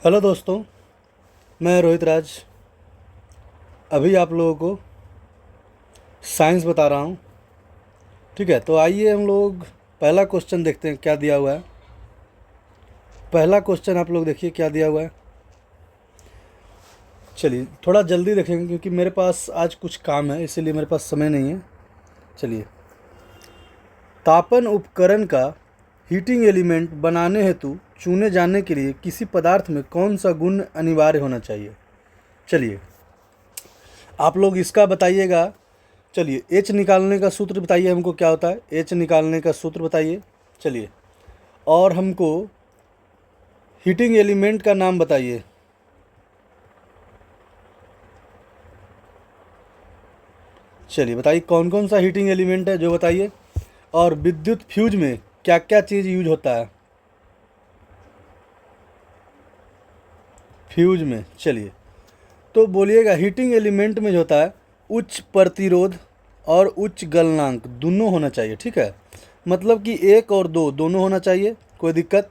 Hello दोस्तों, मैं रोहित राज। अभी आप लोगों को साइंस बता रहा हूँ। ठीक है, तो आइए हम लोग पहला क्वेश्चन देखते हैं क्या दिया हुआ है। पहला क्वेश्चन आप लोग देखिए क्या दिया हुआ है। चलिए थोड़ा जल्दी देखेंगे क्योंकि मेरे पास आज कुछ काम है, इसीलिए मेरे पास समय नहीं है। चलिए, तापन उपकरण का हीटिंग एलिमेंट बनाने हेतु चुने जाने के लिए किसी पदार्थ में कौन सा गुण अनिवार्य होना चाहिए। चलिए आप लोग इसका बताइएगा। चलिए एच निकालने का सूत्र बताइए हमको क्या होता है। एच निकालने का सूत्र बताइए। चलिए, और हमको हीटिंग एलिमेंट का नाम बताइए। चलिए बताइए कौन कौन सा हीटिंग एलिमेंट है जो बताइए। और विद्युत फ्यूज में क्या क्या चीज़ यूज होता है फ्यूज में। चलिए तो बोलिएगा, हीटिंग एलिमेंट में जो होता है उच्च प्रतिरोध और उच्च गलनांक दोनों होना चाहिए। ठीक है, मतलब कि एक और दो दोनों होना चाहिए, कोई दिक्कत।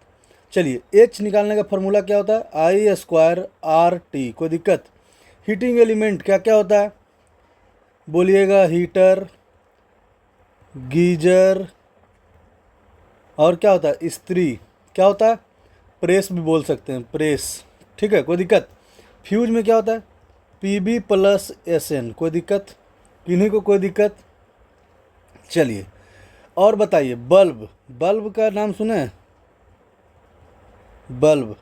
चलिए एच निकालने का फॉर्मूला क्या होता है, आई स्क्वायर आर टी, कोई दिक्कत। हीटिंग एलिमेंट क्या क्या होता है बोलिएगा, हीटर, गीजर, और क्या होता है इस्त्री, क्या होता है प्रेस भी बोल सकते हैं, प्रेस। ठीक है, कोई दिक्कत। फ्यूज में क्या होता है पी प्लस एस एन, कोई दिक्कत, किन्हीं को कोई दिक्कत। चलिए और बताइए, बल्ब, बल्ब का नाम सुने हैं? बल्ब,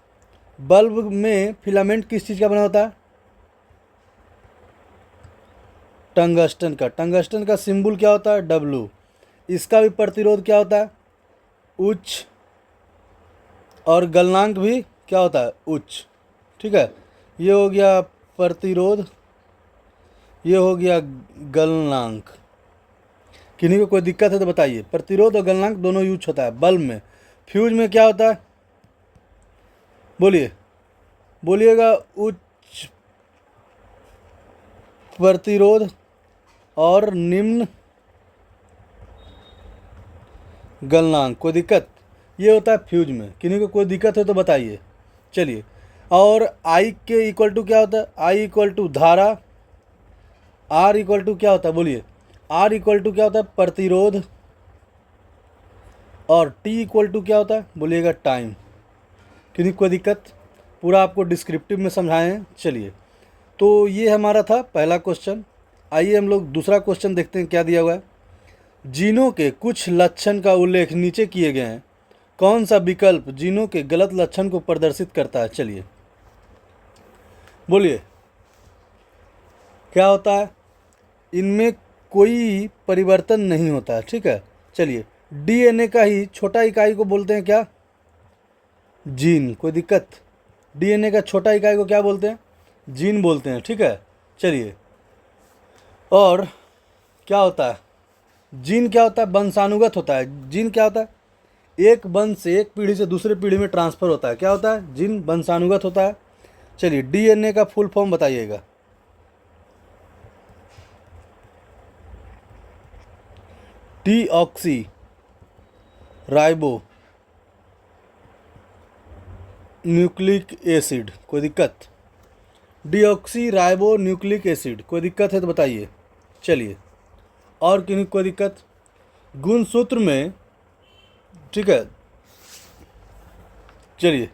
बल्ब में फिलामेंट किस चीज़ का बना होता है, टंगस्टन का। टंगस्टन का सिंबल क्या होता है डब्लू। इसका भी प्रतिरोध क्या होता है उच्च, और गलनांक भी क्या होता है उच्च। ठीक है, ये हो गया प्रतिरोध, ये हो गया गलनांक। किन्हीं को कोई दिक्कत है तो बताइए। प्रतिरोध और गलनांक दोनों यूज होता है बल्ब में। फ्यूज में क्या होता है बोलिए, बोलिएगा उच्च प्रतिरोध और निम्न गलनांक, कोई दिक्कत। ये होता है फ्यूज में। किन्हीं को कोई दिक्कत है तो बताइए। चलिए, और आई के इक्वल टू क्या होता है, आई इक्वल टू धारा, आर इक्वल टू क्या होता है बोलिए, आर इक्वल टू क्या होता है प्रतिरोध, और टी इक्वल टू क्या होता है बोलिएगा टाइम। किन्हीं को कोई दिक्कत, पूरा आपको डिस्क्रिप्टिव में समझाए हैं। चलिए, तो ये हमारा था पहला क्वेश्चन। आइए हम लोग दूसरा क्वेश्चन देखते हैं क्या दिया हुआ है। जीनों के कुछ लक्षण का उल्लेख नीचे किए गए हैं, कौन सा विकल्प जीनों के गलत लक्षण को प्रदर्शित करता है। चलिए बोलिए क्या होता है, इनमें कोई परिवर्तन नहीं होता है। ठीक है, चलिए डीएनए का ही छोटा इकाई को बोलते हैं क्या, जीन, कोई दिक्कत। डीएनए का छोटा इकाई को क्या बोलते हैं, जीन बोलते हैं। ठीक है, चलिए, और क्या होता है जीन, क्या होता है वंशानुगत होता है। जीन क्या होता है एक वंश से एक पीढ़ी से दूसरे पीढ़ी में ट्रांसफर होता है, क्या होता है जीन वंशानुगत होता है। चलिए डीएनए का फुल फॉर्म बताइएगा। T oxy ribo nucleic acid, कोई दिक्कत। डीऑक्सी राइबो न्यूक्लिक एसिड, कोई दिक्कत है तो बताइए। चलिए, और किन्हीं कोई दिक्कत। गुणसूत्र में, ठीक है, चलिए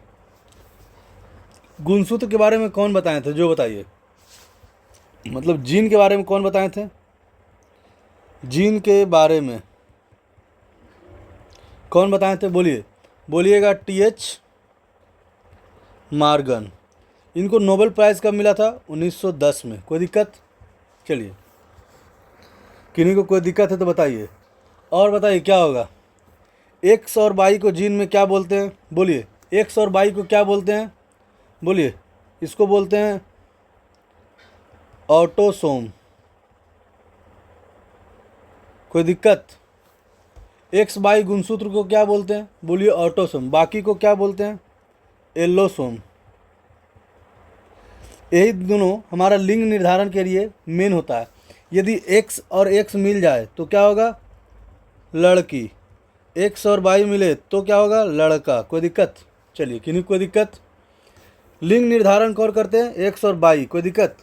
गुणसूत्र के बारे में कौन बताए थे जो बताइए, मतलब जीन के बारे में कौन बताए थे, जीन के बारे में कौन बताए थे बोलिए, बोलिएगा टीएच मार्गन। इनको नोबेल प्राइज़ कब मिला था 1910 में, कोई दिक्कत। चलिए, किन्हीं को कोई दिक्कत है तो बताइए। और बताइए क्या होगा, एक्स और वाई को जीन में क्या बोलते हैं बोलिए, एक्स और वाई को क्या बोलते हैं बोलिए, इसको बोलते हैं ऑटोसोम, कोई दिक्कत। एक्स वाई गुणसूत्र को क्या बोलते हैं बोलिए ऑटोसोम, बाकी को क्या बोलते हैं एलोसोम। यही दोनों हमारा लिंग निर्धारण के लिए मेन होता है। यदि एक्स और एक्स मिल जाए तो क्या होगा लड़की, एक्स और वाई मिले तो क्या होगा लड़का, कोई दिक्कत। चलिए किन्हीं कोई दिक्कत। लिंग निर्धारण कौन करते हैं? एक्स और वाई। कोई दिक्कत?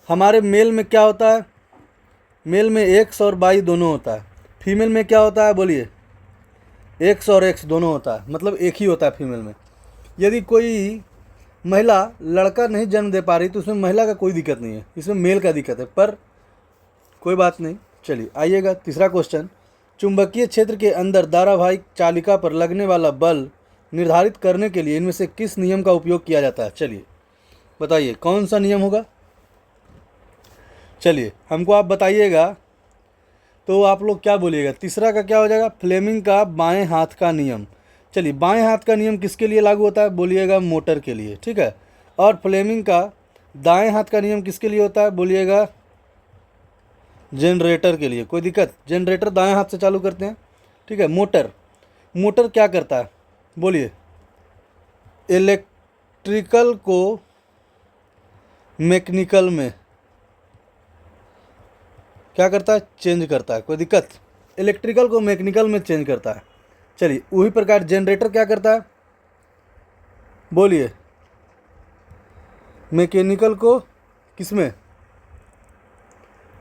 हमारे मेल में क्या होता है? मेल में एक्स और वाई दोनों होता है। फीमेल में क्या होता है? बोलिए। एक्स और एक्स दोनों होता है, मतलब एक ही होता है फीमेल में। यदि कोई महिला लड़का नहीं जन्म दे पा रही तो उसमें महिला का कोई दिक्कत नहीं है, इसमें मेल का दिक्कत है, पर कोई बात नहीं। चलिए आइएगा तीसरा क्वेश्चन। चुंबकीय क्षेत्र के अंदर धारावाहिक चालिका पर लगने वाला बल निर्धारित करने के लिए इनमें से किस नियम का उपयोग किया जाता है? चलिए बताइए कौन सा नियम होगा? चलिए हमको आप बताइएगा, तो आप लोग क्या बोलिएगा? तीसरा का क्या हो जाएगा? फ्लेमिंग का बाएं हाथ का नियम। चलिए बाएं हाथ का नियम किसके लिए लागू होता है? बोलिएगा मोटर के लिए, ठीक है। और फ्लेमिंग का दाएं हाथ का नियम किसके लिए होता है? बोलिएगा जनरेटर के लिए। कोई दिक्कत? जनरेटर दाएं हाथ से चालू करते हैं, ठीक है। मोटर, मोटर क्या करता है? बोलिए। इलेक्ट्रिकल को मैकेनिकल में क्या करता है? चेंज करता है। कोई दिक्कत? इलेक्ट्रिकल को मैकेनिकल में चेंज करता है। चलिए वही प्रकार जनरेटर क्या करता है? बोलिए। मैकेनिकल को किस में?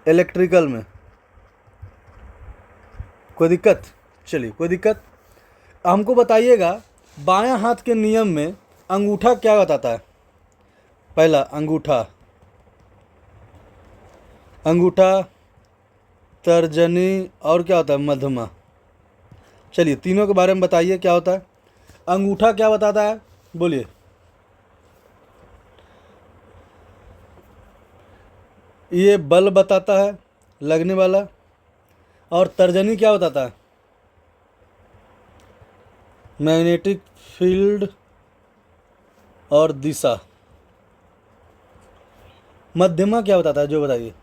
इलेक्ट्रिकल में। कोई दिक्कत? चलिए कोई दिक्कत। हमको बताइएगा बायां हाथ के नियम में अंगूठा क्या बताता है? पहला अंगूठा, अंगूठा, तर्जनी और क्या होता है? मध्यमा। चलिए तीनों के बारे में बताइए क्या होता है। अंगूठा क्या बताता है? बोलिए। ये बल बताता है लगने वाला। और तर्जनी क्या बताता है? मैग्नेटिक फील्ड और दिशा। मध्यमा क्या बताता है? जो बताइए।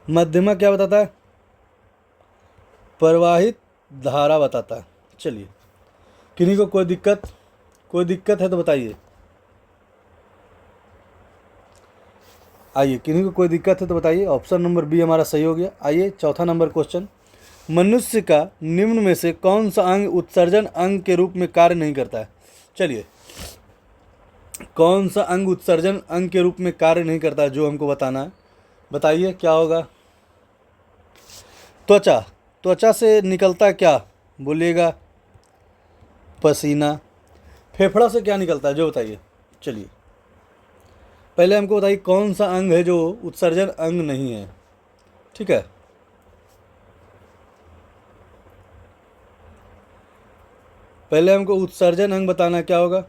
मध्यमा क्या बताता है? प्रवाहित धारा बताता है। चलिए किन्हीं को कोई दिक्कत? कोई दिक्कत है तो बताइए। आइए किन्हीं को कोई दिक्कत है तो बताइए। ऑप्शन नंबर बी हमारा सही हो गया। आइए चौथा नंबर क्वेश्चन। मनुष्य का निम्न में से कौन सा अंग उत्सर्जन अंग के रूप में कार्य नहीं करता है? चलिए कौन सा अंग उत्सर्जन अंग के रूप में कार्य नहीं करता है, जो हमको बताना है। बताइए क्या होगा? त्वचा। त्वचा से निकलता क्या? बोलिएगा पसीना। फेफड़ा से क्या निकलता है? जो बताइए। चलिए पहले हमको बताइए कौन सा अंग है जो उत्सर्जन अंग नहीं है, ठीक है। पहले हमको उत्सर्जन अंग बताना, क्या होगा?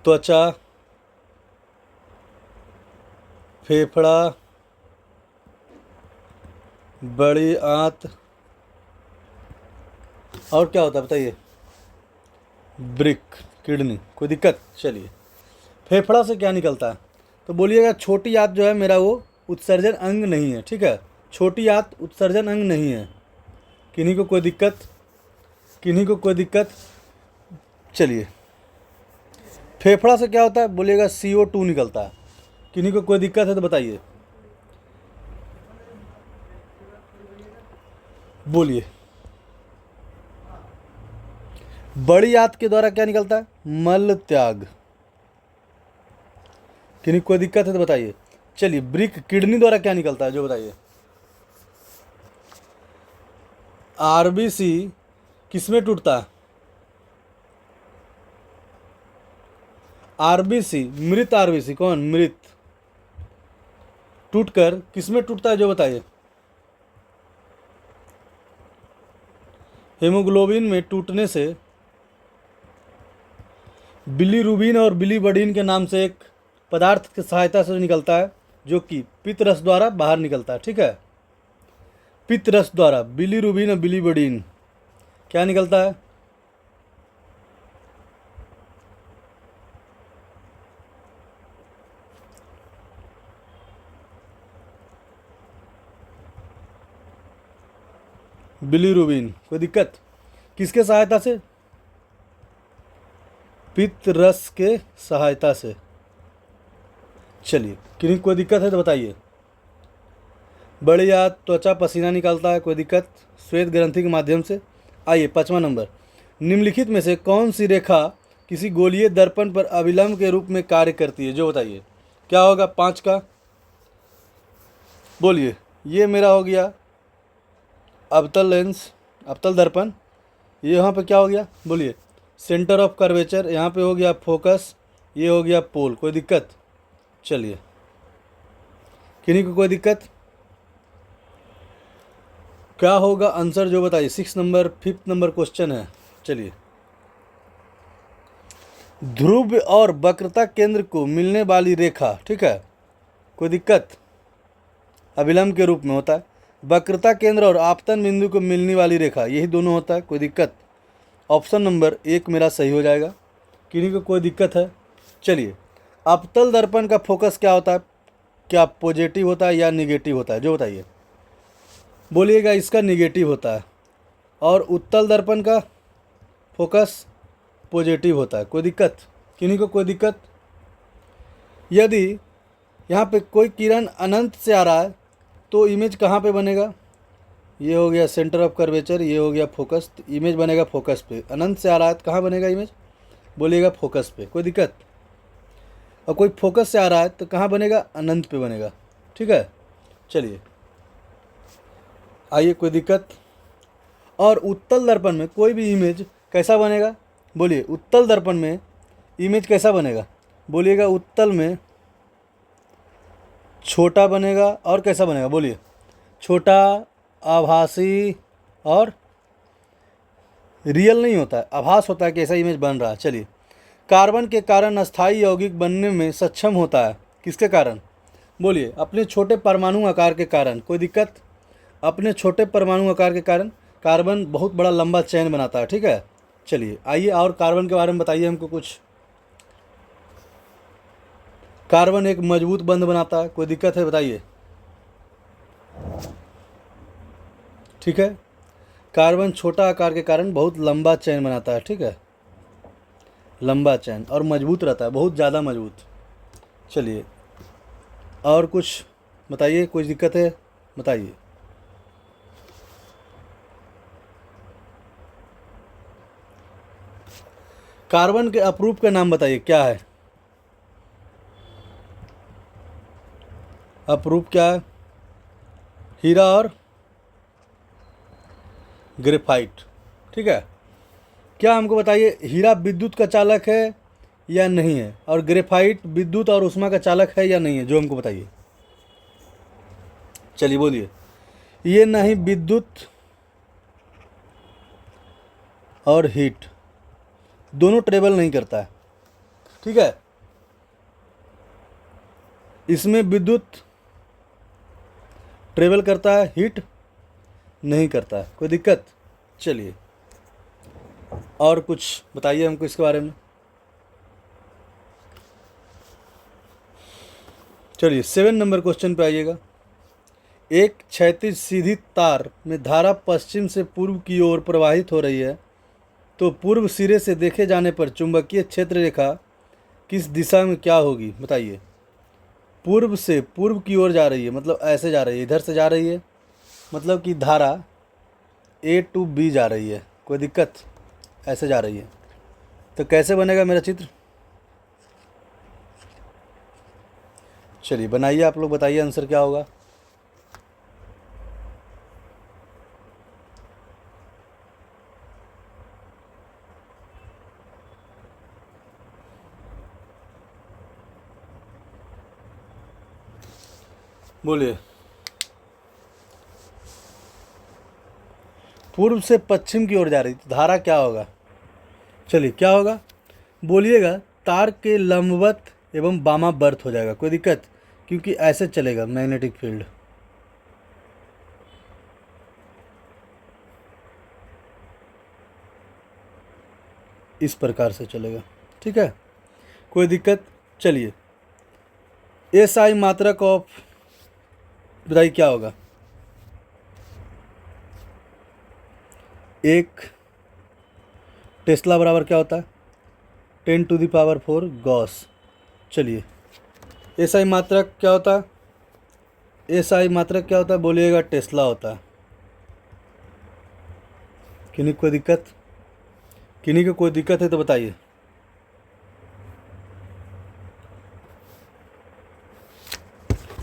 त्वचा, फेफड़ा, बड़ी आंत और क्या होता है बताइए? Brick, kidney. कोई दिक्कत? चलिए फेफड़ा से क्या निकलता है? तो बोलिएगा छोटी आंत जो है मेरा वो उत्सर्जन अंग नहीं है, ठीक है। छोटी आंत उत्सर्जन अंग नहीं है। किन्हीं को कोई दिक्कत? किन्हीं को कोई दिक्कत? चलिए फेफड़ा से क्या होता है? बोलिएगा CO2 निकलता है। किन्हीं को कोई दिक्कत है तो बताइए। बोलिए। बड़ी आंत के द्वारा क्या निकलता है? मल त्याग। किन्हीं को कोई दिक्कत है तो बताइए। चलिए ब्रिक, किडनी द्वारा क्या निकलता है? जो बताइए। RBC किसमें टूटता है? RBC, मृत RBC। कौन? मृत। टूटकर किसमें टूटता है? जो बताइए। हेमोग्लोबिन में टूटने से बिलीरुबिन और बिलीवर्डिन के नाम से एक पदार्थ की सहायता से निकलता है, जो कि पित्त रस द्वारा बाहर निकलता है, ठीक है। पित्त रस द्वारा बिलीरुबिन और बिलीवर्डिन क्या निकलता है? बिलीरुबिन। कोई दिक्कत? किसके सहायता से? पित्त रस के सहायता से। चलिए किन्हीं को कोई दिक्कत है तो बताइए। बड़ी आंत, त्वचा, पसीना निकलता है। कोई दिक्कत? श्वेत ग्रंथि के माध्यम से। आइए 5वां नंबर। निम्नलिखित में से कौन सी रेखा किसी गोलीय दर्पण पर अभिलंब के रूप में कार्य करती है, जो बताइए क्या होगा 5 का। बोलिए। ये मेरा हो गया अवतल लेंस, अवतल दर्पण। ये यहाँ पे क्या हो गया, बोलिए सेंटर ऑफ कर्वेचर। यहाँ पे हो गया फोकस, ये हो गया पोल। कोई दिक्कत? चलिए, किन्हीं को कोई दिक्कत? क्या होगा आंसर, जो बताइए। 5 नंबर क्वेश्चन है। चलिए, ध्रुव और वक्रता केंद्र को मिलने वाली रेखा, ठीक है, कोई दिक्कत? अभिलंब के रूप में होता है। वक्रता केंद्र और आपतन बिंदु को मिलने वाली रेखा, यही दोनों होता है। कोई दिक्कत? ऑप्शन नंबर 1 मेरा सही हो जाएगा। किन्हीं को कोई दिक्कत है? चलिए, अवतल दर्पण का फोकस क्या होता है? क्या पॉजिटिव होता है या निगेटिव होता है, जो बताइए। बोलिएगा इसका निगेटिव होता है। और उत्तल दर्पण का फोकस पॉजिटिव होता है। कोई दिक्कत? किन्हीं को कोई दिक्कत? यदि यहाँ पे कोई किरण अनंत से आ रहा है तो इमेज कहाँ पे बनेगा? ये हो गया सेंटर ऑफ कर्वेचर, ये हो गया फोकस। इमेज बनेगा फोकस पे। अनंत से आ रहा है तो कहाँ बनेगा इमेज? बोलिएगा फोकस पे। कोई दिक्कत? और कोई फोकस से आ रहा है तो कहाँ बनेगा? अनंत पे बनेगा। ठीक है, चलिए आइए, कोई दिक्कत? और उत्तल दर्पण में कोई भी इमेज कैसा बनेगा? बोलिए, उत्तल दर्पण में इमेज कैसा बनेगा? बोलिएगा उत्तल में छोटा बनेगा। और कैसा बनेगा? बोलिए, छोटा, आभासी और रियल नहीं होता है, आभास होता है कि ऐसा इमेज बन रहा है। चलिए, कार्बन के कारण अस्थायी यौगिक बनने में सक्षम होता है। किसके कारण? बोलिए, अपने छोटे परमाणु आकार के कारण। कोई दिक्कत? अपने छोटे परमाणु आकार के कारण कार्बन बहुत बड़ा लंबा चेन बनाता है। ठीक है, चलिए आइए, और कार्बन के बारे में बताइए हमको कुछ। कार्बन एक मजबूत बंध बनाता है। कोई दिक्कत है? बताइए। ठीक है, कार्बन छोटा आकार के कारण बहुत लंबा चेन बनाता है। ठीक है, लंबा चेन और मजबूत रहता है, बहुत ज़्यादा मजबूत। चलिए, और कुछ बताइए, कुछ दिक्कत है? बताइए। कार्बन के अपरूप का नाम बताइए, क्या है अपरूप? क्या है? हीरा और ग्रेफाइट। ठीक है, क्या हमको बताइए, हीरा विद्युत का चालक है या नहीं है, और ग्रेफाइट विद्युत और ऊष्मा का चालक है या नहीं है, जो हमको बताइए। चलिए बोलिए। ये नहीं विद्युत और हीट दोनों ट्रेवल नहीं करता है। ठीक है, इसमें विद्युत ट्रेवल करता है, हीट नहीं करता है। कोई दिक्कत? चलिए, और कुछ बताइए हमको इसके बारे में। चलिए 7 नंबर क्वेश्चन पे आइएगा। एक क्षैतिज सीधी तार में धारा पश्चिम से पूर्व की ओर प्रवाहित हो रही है, तो पूर्व सिरे से देखे जाने पर चुंबकीय क्षेत्र रेखा किस दिशा में क्या होगी? बताइए। पूर्व से पूर्व की ओर जा रही है, मतलब ऐसे जा रही है, इधर से जा रही है, मतलब कि धारा A to B जा रही है। कोई दिक्कत? ऐसे जा रही है, तो कैसे बनेगा मेरा चित्र? चलिए बनाइए, आप लोग बताइए आंसर क्या होगा। बोलिए। पूर्व से पश्चिम की ओर जा रही, तो धारा क्या होगा? चलिए क्या होगा? बोलिएगा तार के लंबवत एवं वामावर्त हो जाएगा। कोई दिक्कत? क्योंकि ऐसे चलेगा मैग्नेटिक फील्ड। इस प्रकार से चलेगा। ठीक है, कोई दिक्कत? चलिए, SI मात्रक ऑफ, बताइए क्या होगा? एक टेस्ला बराबर क्या होता है? 10⁴ गॉस। चलिए, SI मात्रक क्या होता है? SI मात्रक क्या होता है? बोलिएगा टेस्ला होता है। किन्हीं को कोई दिक्कत? किन्हीं को कोई दिक्कत है तो बताइए।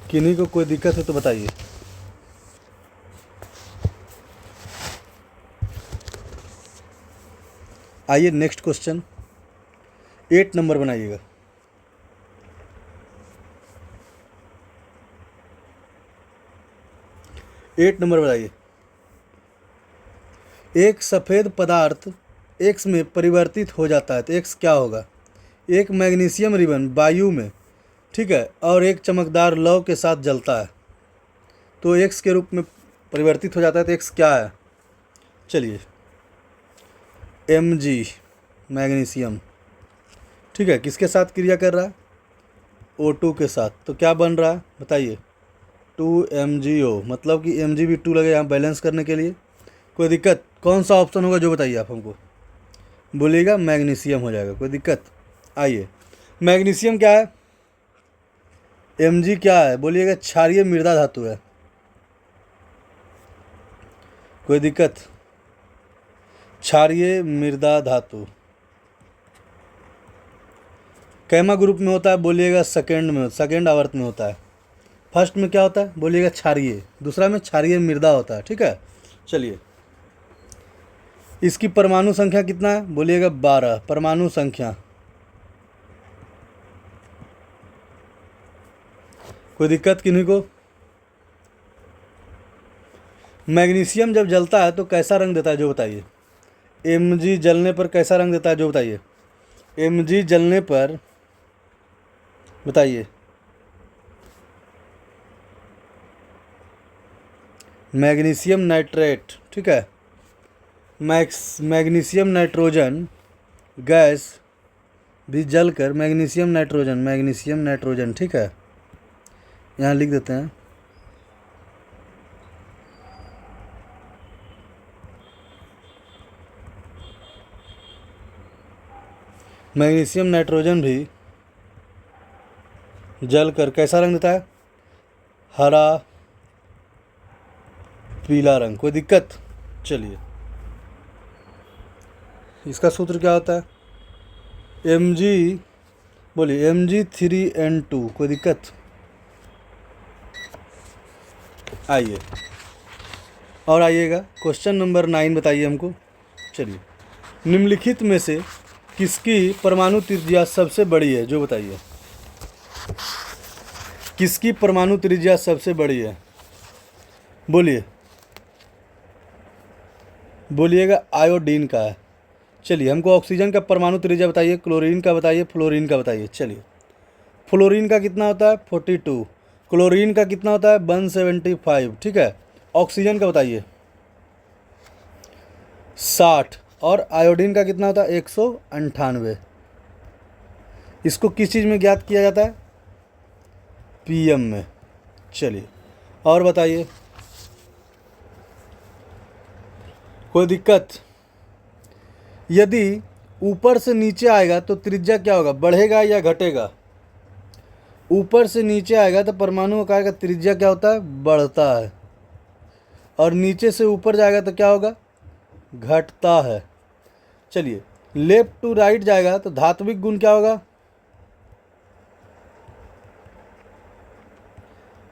किन्हीं को कोई दिक्कत है तो बताइए। आइए नेक्स्ट क्वेश्चन 8 नंबर बनाइएगा। 8 नंबर बताइए। एक सफ़ेद पदार्थ एक्स में परिवर्तित हो जाता है तो एक्स क्या होगा? एक मैग्नीशियम रिबन वायु में, ठीक है, और एक चमकदार लौ के साथ जलता है तो एक्स के रूप में परिवर्तित हो जाता है तो एक्स क्या है? चलिए, Mg मैग्नीशियम, ठीक है, किसके साथ क्रिया कर रहा है? O2 के साथ, तो क्या बन रहा है बताइए? 2MgO, मतलब कि Mg भी 2 लगे यहाँ बैलेंस करने के लिए। कोई दिक्कत? कौन सा ऑप्शन होगा जो बताइए आप हमको, बोलिएगा। मैग्नीशियम हो जाएगा। कोई दिक्कत? आइए, मैग्नीशियम क्या है? Mg क्या है बोलिएगा? क्षारीय मृदा धातु है। कोई दिक्कत? क्षारीय मृदा धातु कैमा ग्रुप में होता है बोलिएगा? सेकेंड आवर्त में होता है। फर्स्ट में क्या होता है बोलिएगा? क्षारीय। दूसरा में क्षारीय मृदा होता है, ठीक है। चलिए, इसकी परमाणु संख्या कितना है बोलिएगा? 12 परमाणु संख्या। कोई दिक्कत किन्हीं को? मैग्नीशियम जब जलता है तो कैसा रंग देता है जो बताइए? Mg जलने पर कैसा रंग देता है जो बताइए? Mg जलने पर बताइए। मैग्नीशियम नाइट्रेट, ठीक है, मैग्नीशियम नाइट्रोजन गैस भी जलकर मैग्नीशियम नाइट्रोजन, ठीक है, यहाँ लिख देते हैं। मैग्नीशियम नाइट्रोजन भी जलकर कैसा रंग देता है? हरा पीला रंग। कोई दिक्कत? चलिए, इसका सूत्र क्या होता है? Mg बोलिए, Mg3N2। कोई दिक्कत? आइए, और आइएगा क्वेश्चन नंबर 9 बताइए हमको। चलिए, निम्नलिखित में से किसकी परमाणु त्रिज्या सबसे बड़ी है जो बताइए? किसकी परमाणु त्रिज्या सबसे बड़ी है बोलिएगा? आयोडीन का है। चलिए, हमको ऑक्सीजन का परमाणु त्रिज्या बताइए, क्लोरीन का बताइए, फ्लोरीन का बताइए। चलिए, फ्लोरीन का कितना होता है? 42। क्लोरीन का कितना होता है? 175, ठीक है। ऑक्सीजन का बताइए? 60। और आयोडीन का कितना होता है? 198। इसको किस चीज़ में ज्ञात किया जाता है? PM में। चलिए, और बताइए। कोई दिक्कत? यदि ऊपर से नीचे आएगा तो त्रिज्या क्या होगा? बढ़ेगा या घटेगा? ऊपर से नीचे आएगा तो परमाणु आकार का त्रिज्या क्या होता है? बढ़ता है। और नीचे से ऊपर जाएगा तो क्या होगा? घटता है। चलिए, लेफ्ट टू राइट जाएगा तो धात्विक गुण क्या होगा?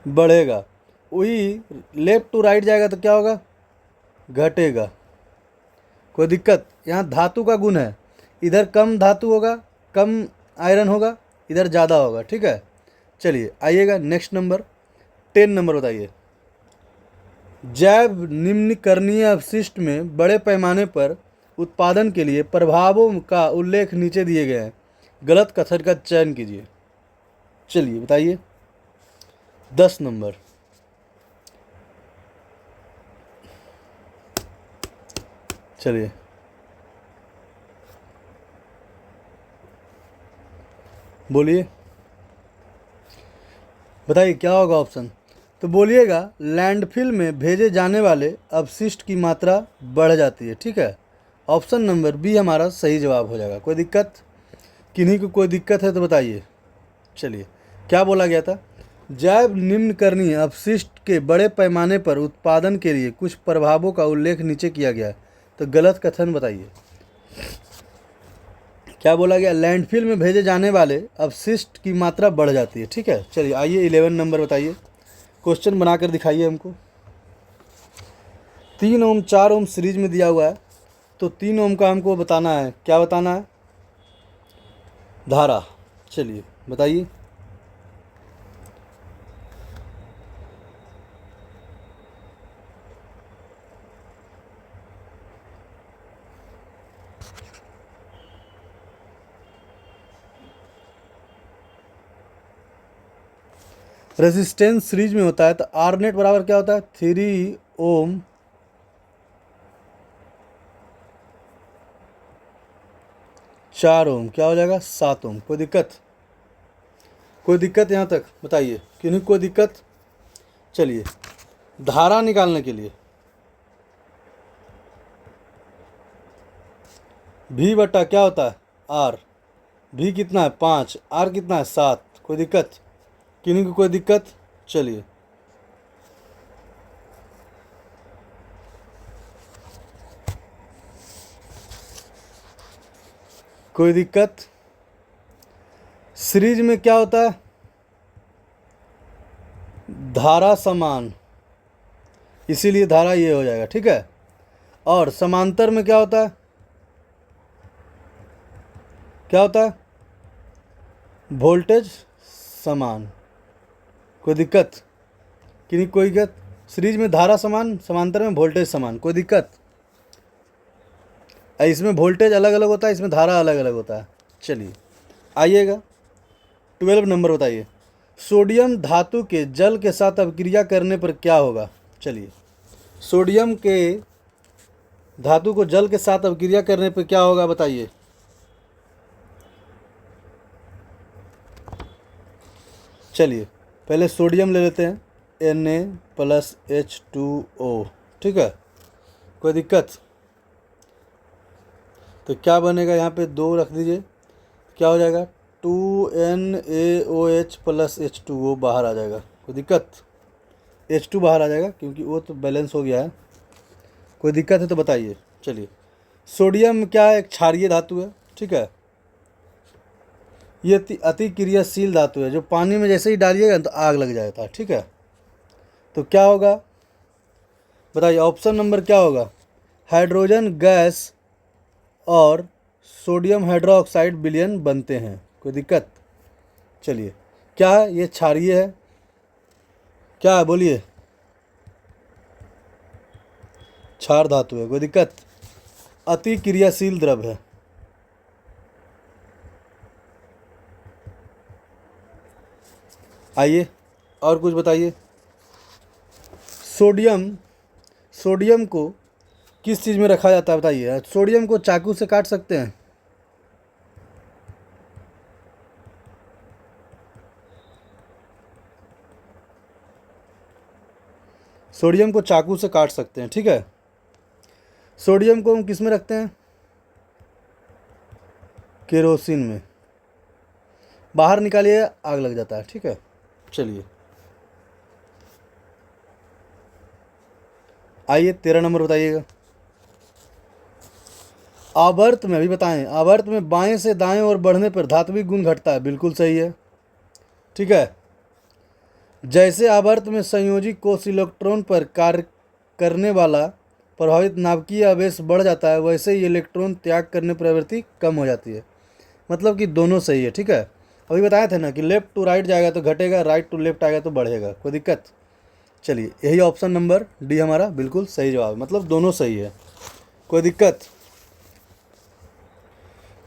बढ़ेगा। वही लेफ्ट टू राइट जाएगा तो क्या होगा? घटेगा। कोई दिक्कत? यहाँ धातु का गुण है, इधर कम धातु होगा, कम आयरन होगा, इधर ज़्यादा होगा, ठीक है। चलिए, आइएगा नेक्स्ट नंबर 10 नंबर बताइए। जैव निम्नकरणीय अपशिष्ट में बड़े पैमाने पर उत्पादन के लिए प्रभावों का उल्लेख नीचे दिए गए हैं, गलत कथन का चयन कीजिए। चलिए बताइए। 10 नंबर। चलिए, बोलिए, बताइए क्या होगा ऑप्शन? तो बोलिएगा, लैंडफिल में भेजे जाने वाले अपशिष्ट की मात्रा बढ़ जाती है, ठीक है। ऑप्शन नंबर बी हमारा सही जवाब हो जाएगा। कोई दिक्कत? किन्हीं को कोई दिक्कत है तो बताइए। चलिए, क्या बोला गया था? जैव निम्नकरणीय अपशिष्ट के बड़े पैमाने पर उत्पादन के लिए कुछ प्रभावों का उल्लेख नीचे किया गया है, तो गलत कथन बताइए। क्या बोला गया, लैंडफिल में भेजे जाने वाले अपशिष्ट की मात्रा बढ़ जाती है। ठीक है, चलिए आइए 11 नंबर बताइए, क्वेश्चन बनाकर दिखाइए हमको। 3 ओम 4 ओम सीरीज में दिया हुआ है, तो 3 ओम का हमको बताना है, क्या बताना है, धारा। चलिए बताइए। रेजिस्टेंस सीरीज में होता है तो आर नेट बराबर क्या होता है, 3 ओम 4 ओम, क्या हो जाएगा 7 ओम। कोई दिक्कत, कोई दिक्कत यहाँ तक बताइए, क्यों नहीं कोई दिक्कत। चलिए धारा निकालने के लिए भी बटा क्या होता है आर, भी कितना है 5, आर कितना है 7। कोई दिक्कत, किन्हीं को कोई दिक्कत। चलिए कोई दिक्कत। सीरीज में क्या होता है, धारा समान, इसीलिए धारा ये हो जाएगा। ठीक है, और समांतर में क्या होता है, क्या होता है, वोल्टेज समान। कोई दिक्कत, कि नहीं कोई दिक्कत। सीरीज में धारा समान, समांतर में वोल्टेज समान। कोई दिक्कत, इसमें वोल्टेज अलग अलग होता है, इसमें धारा अलग अलग होता है। चलिए आइएगा 12 नंबर बताइए, सोडियम धातु के जल के साथ अभिक्रिया करने पर क्या होगा। चलिए सोडियम के धातु को जल के साथ अभिक्रिया करने पर क्या होगा बताइए। चलिए पहले सोडियम ले लेते हैं, Na+H2O। ठीक है, कोई दिक्कत। तो क्या बनेगा, यहाँ पे 2 रख दीजिए, क्या हो जाएगा 2NaOH+H2O बाहर आ जाएगा। कोई दिक्कत, H2 बाहर आ जाएगा क्योंकि वो तो बैलेंस हो गया है। कोई दिक्कत है तो बताइए। चलिए सोडियम क्या है, एक क्षारीय धातु है। ठीक है, ये अति क्रियाशील धातु है, जो पानी में जैसे ही डालिएगा तो आग लग जाता है। ठीक है, तो क्या होगा बताइए, ऑप्शन नंबर क्या होगा, हाइड्रोजन गैस और सोडियम हाइड्रोक्साइड विलयन बनते हैं। कोई दिक्कत। चलिए क्या है, ये क्षारीय है, क्या है बोलिए, क्षार धातु है। कोई दिक्कत, अति क्रियाशील द्रव है। आइए और कुछ बताइए। सोडियम को किस चीज़ में रखा जाता है बताइए। सोडियम को चाकू से काट सकते हैं, सोडियम को चाकू से काट सकते हैं। ठीक है, सोडियम को हम किस में रखते हैं, केरोसिन में, बाहर निकालिए आग लग जाता है। ठीक है, चलिए आइए 13 नंबर बताइएगा। आवर्त में, अभी बताएं, आवर्त में बाएं से दाएं ओर बढ़ने पर धात्विक गुण घटता है। बिल्कुल सही है। ठीक है, जैसे आवर्त में संयोजी कोष इलेक्ट्रॉन पर कार्य करने वाला प्रभावित नाभिकीय आवेश बढ़ जाता है, वैसे ही इलेक्ट्रॉन त्याग करने पर आवृत्ति कम हो जाती है। मतलब कि दोनों सही है। ठीक है, अभी बताया था ना कि लेफ्ट टू राइट जाएगा तो घटेगा, राइट टू लेफ्ट आएगा तो बढ़ेगा। कोई दिक्कत। चलिए यही ऑप्शन नंबर डी हमारा बिल्कुल सही जवाब है, मतलब दोनों सही है। कोई दिक्कत,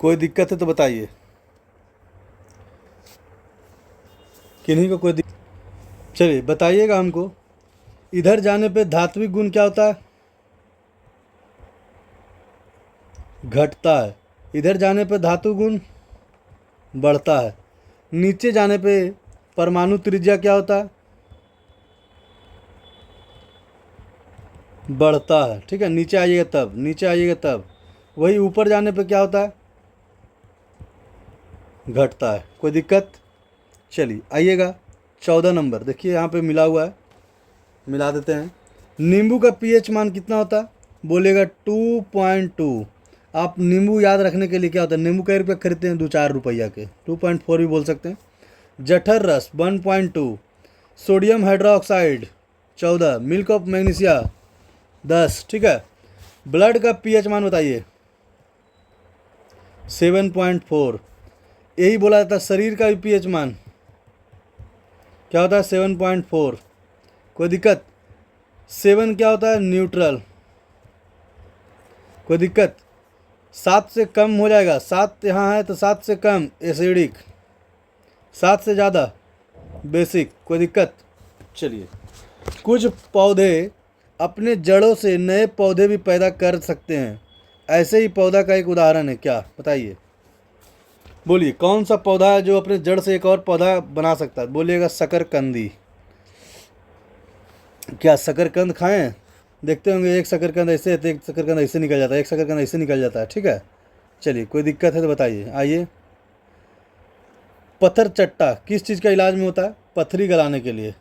कोई दिक्कत है तो बताइए, किन्हीं को कोई दिक्कत। चलिए बताइएगा हमको, इधर जाने पे धात्विक गुण क्या होता है, घटता है। इधर जाने पे धातु गुण बढ़ता है। नीचे जाने पे परमाणु त्रिज्या क्या होता है, बढ़ता है। ठीक है, नीचे आइएगा तब, नीचे आइएगा तब। वही ऊपर जाने पे क्या होता है, घटता है। कोई दिक्कत। चलिए आइएगा 14 नंबर, देखिए यहाँ पे मिला हुआ है, मिला देते हैं। नींबू का पीएच मान कितना होता है, बोलेगा 2.2। आप नींबू याद रखने के लिए क्या होता है, नींबू कई रुपये खरीदते हैं, 2-4 रुपया के, 2.4 भी बोल सकते हैं। जठर रस 1.2, sodium hydroxide 14, milk of magnesia 10, ठीक है। ब्लड का पीएच मान बताइए, 7.4। यही बोला जाता है शरीर का भी पीएच मान क्या होता है, 7.4। कोई दिक्कत? 7 क्या होता है, न्यूट्रल। कोई दिक्कत? 7 से कम हो जाएगा, 7 यहाँ है तो 7 से कम एसिडिक, 7 से ज़्यादा बेसिक। कोई दिक्कत? चलिए, कुछ पौधे अपने जड़ों से नए पौधे भी पैदा कर सकते हैं, ऐसे ही पौधा का एक उदाहरण है, क्या बताइए? बोलिए कौन सा पौधा है जो अपने जड़ से एक और पौधा बना सकता है? बोलिएगा शकरकंदी। क्या शकरकंद खाएं? देखते होंगे एक शकरकंद ऐसे है तो एक शकरकंद ऐसे निकल जाता है, एक शकरकंद ऐसे निकल जाता है, ठीक है। चलिए, कोई दिक्कत है तो बताइए। आइए, पत्थर चट्टा किस चीज़ का इलाज में होता है? पथरी गलाने के लिए।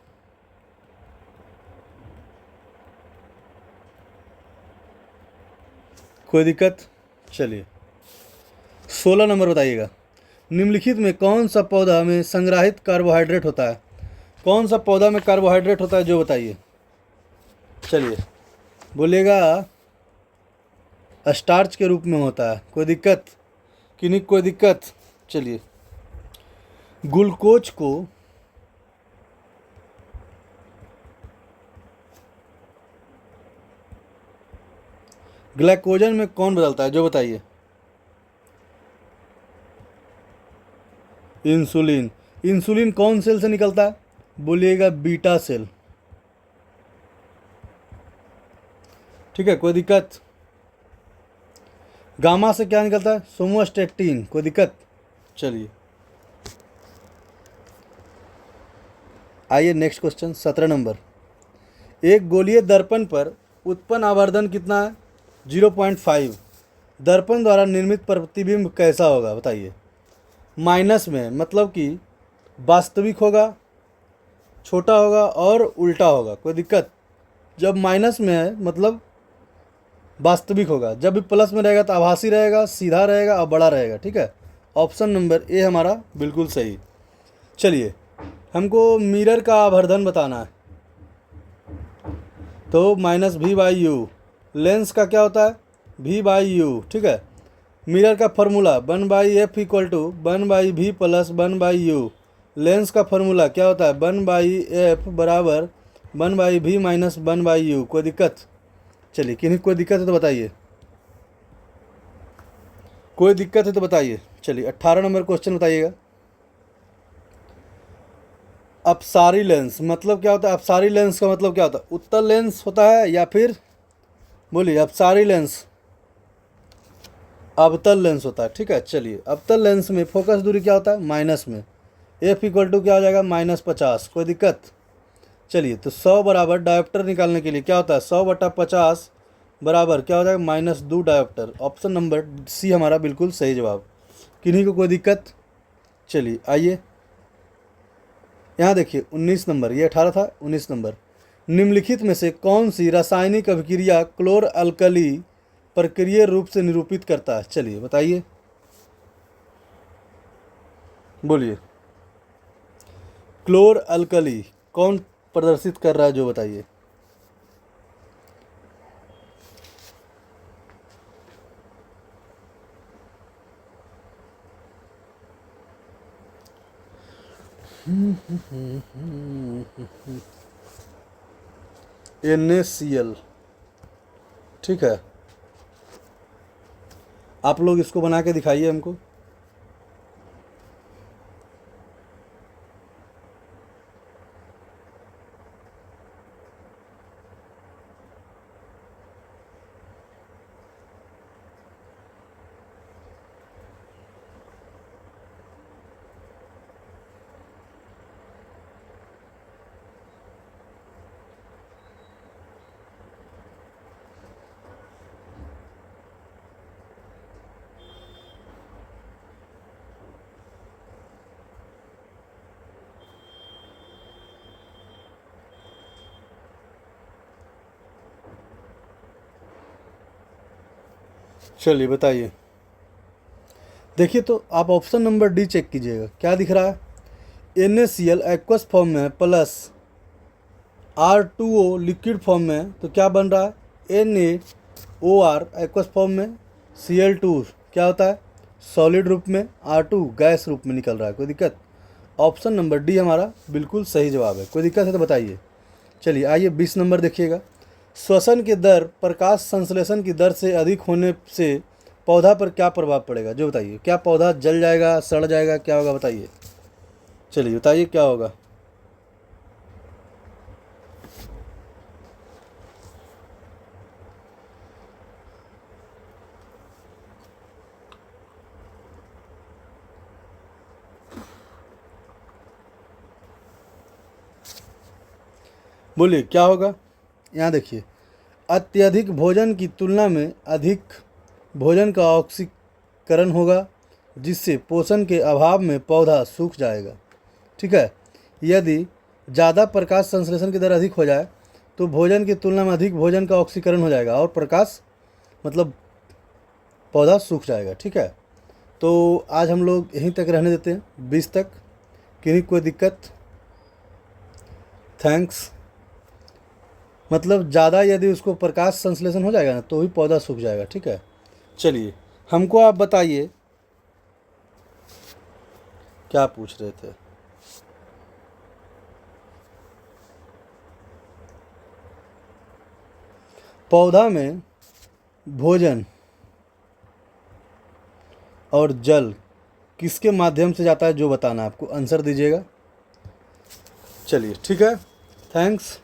कोई दिक्कत? चलिए, 16 नंबर बताइएगा। निम्नलिखित में कौन सा पौधा में संग्रहित कार्बोहाइड्रेट होता है? कौन सा पौधा में कार्बोहाइड्रेट होता है जो बताइए? चलिए, बोलिएगा स्टार्च के रूप में होता है। कोई दिक्कत कि नहीं? कोई दिक्कत? चलिए, ग्लूकोज को ग्लाइकोजन में कौन बदलता है जो बताइए? इंसुलिन। इंसुलिन कौन सेल से निकलता है? बोलिएगा बीटा सेल, ठीक है। कोई दिक्कत? गामा से क्या निकलता है? सोमोस्टेटिन। कोई दिक्कत? चलिए, आइए नेक्स्ट क्वेश्चन, 17 नंबर। एक गोलीय दर्पण पर उत्पन्न आवर्धन कितना है? 0.5। दर्पण द्वारा निर्मित प्रतिबिंब कैसा होगा बताइए? माइनस में, मतलब कि वास्तविक होगा, छोटा होगा और उल्टा होगा। कोई दिक्कत? जब माइनस में है मतलब वास्तविक होगा, जब भी प्लस में रहेगा तो आभासी रहेगा, सीधा रहेगा और बड़ा रहेगा, ठीक है। ऑप्शन नंबर ए हमारा बिल्कुल सही। चलिए, हमको मिरर का आवर्धन बताना है, तो -v/u। लेंस का क्या होता है? v/u, ठीक है। मिरर का formula 1/f = 1/v + 1/u। Lens का फार्मूला क्या होता है? 1/f = 1/v - 1/u। कोई दिक्कत? चलिए, किन्हीं कोई दिक्कत है तो बताइए। कोई दिक्कत है तो बताइए। चलिए, 18 नंबर क्वेश्चन बताइएगा। अपसारी लेंस मतलब क्या होता है? अपसारी लेंस का मतलब क्या होता है? उत्तल लेंस होता है या फिर बोलिए अपसारी लेंस अवतल लेंस होता है, ठीक है। चलिए, अवतल लेंस में फोकस दूरी क्या होता है? माइनस में। एफ इक्वल टू क्या हो जाएगा? -50। कोई दिक्कत? चलिए, तो 100 बराबर डायोप्टर निकालने के लिए क्या होता है? 100/50 बराबर क्या हो जाएगा? -2 डायोप्टर। ऑप्शन नंबर सी हमारा बिल्कुल सही जवाब। किन्हीं को कोई दिक्कत? चलिए, आइए यहाँ देखिए 19 नंबर, ये 18 था, 19 नंबर। निम्नलिखित में से कौन सी रासायनिक अभिक्रिया क्लोर अल्कली प्रक्रिया रूप से निरूपित करता है? चलिए बताइए, बोलिए। क्लोर अल्कली कौन प्रदर्शित कर रहा है जो बताइए? NaCl, ठीक है। आप लोग इसको बना के दिखाइए हमको। चलिए बताइए। देखिए तो आप ऑप्शन नंबर डी चेक कीजिएगा, क्या दिख रहा है? NaCl एक्वस फॉर्म में प्लस R2O लिक्विड फॉर्म में, तो क्या बन रहा है? NaOR एक्वस फॉर्म में, Cl2 क्या होता है? सॉलिड रूप में, R2 गैस रूप में निकल रहा है। कोई दिक्कत? ऑप्शन नंबर डी हमारा बिल्कुल सही जवाब है। कोई दिक्कत है तो बताइए। चलिए आइए 20 नंबर देखिएगा। श्वसन की दर प्रकाश संश्लेषण की दर से अधिक होने से पौधा पर क्या प्रभाव पड़ेगा? जो बताइए, क्या पौधा जल जाएगा, सड़ जाएगा, क्या होगा बताइए। चलिए बताइए क्या होगा। बोलिए क्या होगा। यहाँ देखिए, अत्यधिक भोजन की तुलना में अधिक भोजन का ऑक्सीकरण होगा, जिससे पोषण के अभाव में पौधा सूख जाएगा। ठीक है। यदि ज़्यादा प्रकाश संश्लेषण की दर अधिक हो जाए तो भोजन की तुलना में अधिक भोजन का ऑक्सीकरण हो जाएगा और प्रकाश मतलब पौधा सूख जाएगा। ठीक है। तो आज हम लोग यहीं तक रहने देते हैं, 20 तक। किन्हीं कोई दिक्कत? थैंक्स। मतलब ज़्यादा यदि उसको प्रकाश संश्लेषण हो जाएगा ना तो ही पौधा सूख जाएगा। ठीक है। चलिए हमको आप बताइए क्या पूछ रहे थे। पौधा में भोजन और जल किसके माध्यम से जाता है, जो बताना है आपको, आंसर दीजिएगा। चलिए ठीक है, थैंक्स।